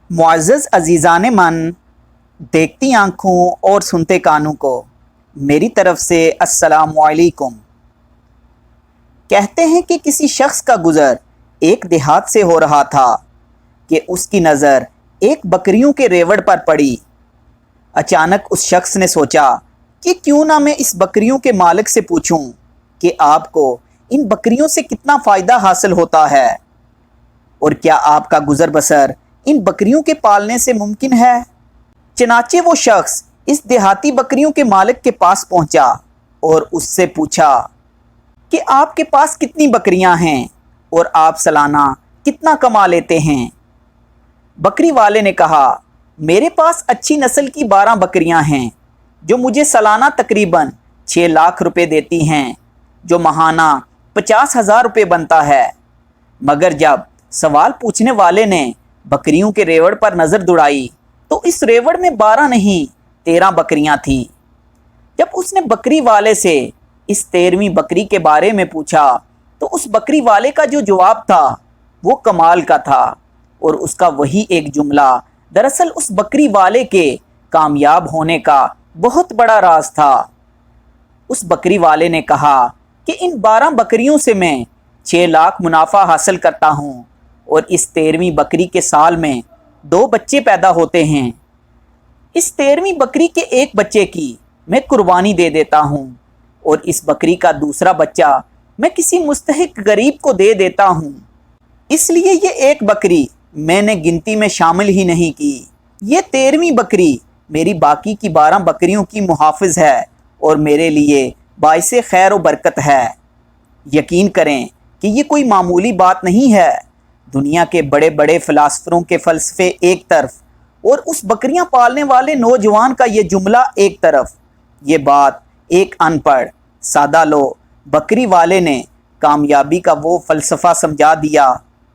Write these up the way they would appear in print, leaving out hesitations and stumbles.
मुअज़्ज़ज़ अज़ीज़ान मन, देखती आँखों और सुनते कानों को मेरी तरफ से अस्सलामु अलैकुम। कहते हैं कि किसी शख्स का गुज़र एक देहात से हो रहा था कि उसकी नज़र एक बकरियों के रेवड़ पर पड़ी। अचानक उस शख्स ने सोचा कि क्यों ना मैं इस बकरियों के मालिक से पूछूं कि आपको इन बकरियों से कितना फ़ायदा हासिल होता है और क्या आपका गुज़र बसर इन बकरियों के पालने से मुमकिन है। चनाचे वो शख्स इस देहाती बकरियों के मालिक के पास पहुंचा और उससे पूछा कि आपके पास कितनी बकरियां हैं और आप सालाना कितना कमा लेते हैं। बकरी वाले ने कहा, मेरे पास अच्छी नस्ल की 12 बकरियां हैं जो मुझे सालाना तकरीबन 6 लाख रुपए देती हैं, जो माहाना 50,000 रुपये बनता है। मगर जब सवाल पूछने वाले ने बकरियों के रेवड़ पर नज़र दौड़ाई तो इस रेवड़ में 12 नहीं 13 बकरियां थीं। जब उसने बकरी वाले से इस 13वीं बकरी के बारे में पूछा तो उस बकरी वाले का जो जवाब था वो कमाल का था और उसका वही एक जुमला दरअसल उस बकरी वाले के कामयाब होने का बहुत बड़ा राज था। उस बकरी वाले ने कहा कि इन 12 बकरियों से मैं 6 लाख मुनाफा हासिल करता हूँ और इस 13वीं बकरी के साल में 2 बच्चे पैदा होते हैं। इस 13वीं बकरी के एक बच्चे की मैं कुर्बानी दे देता हूँ और इस बकरी का दूसरा बच्चा मैं किसी मुस्तहिक गरीब को दे देता हूँ। इसलिए ये एक बकरी मैंने गिनती में शामिल ही नहीं की। ये 13वीं बकरी मेरी बाकी की 12 बकरियों की मुहाफ़िज़ है और मेरे लिए बाइसे खैर व बरकत है। यकीन करें कि ये कोई मामूली बात नहीं है। दुनिया के बड़े बड़े फ़िलासफ़रों के फ़लसफ़े एक तरफ और उस बकरियां पालने वाले नौजवान का ये जुमला एक तरफ। ये बात एक अनपढ़ सादा लो बकरी वाले ने कामयाबी का वो फ़लसफ़ा समझा दिया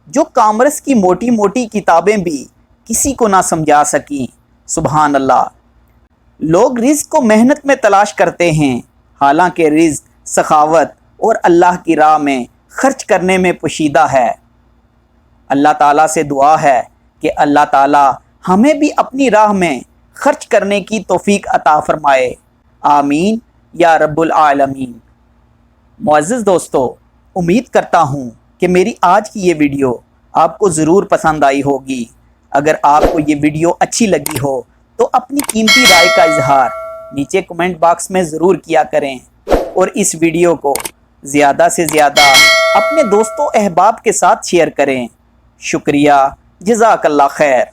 जो कामर्स की मोटी मोटी किताबें भी किसी को ना समझा सकीं। सुभान अल्लाह। लोग रिज़्क़ को मेहनत में तलाश करते हैं, हालांकि रिज़्क़ सखावत और अल्लाह की राह में खर्च करने में पोशीदा है। अल्लाह ताला से दुआ है कि अल्लाह ताला हमें भी अपनी राह में खर्च करने की तौफीक अता फरमाए। आमीन या रब्बुल आलमीन। मुअज़्ज़ज़ दोस्तों, उम्मीद करता हूँ कि मेरी आज की ये वीडियो आपको ज़रूर पसंद आई होगी। अगर आपको ये वीडियो अच्छी लगी हो तो अपनी कीमती राय का इजहार नीचे कमेंट बॉक्स में ज़रूर किया करें और इस वीडियो को ज़्यादा से ज़्यादा अपने दोस्तों अहबाब के साथ शेयर करें। शुक्रिया, जज़ाकल्लाह खैर।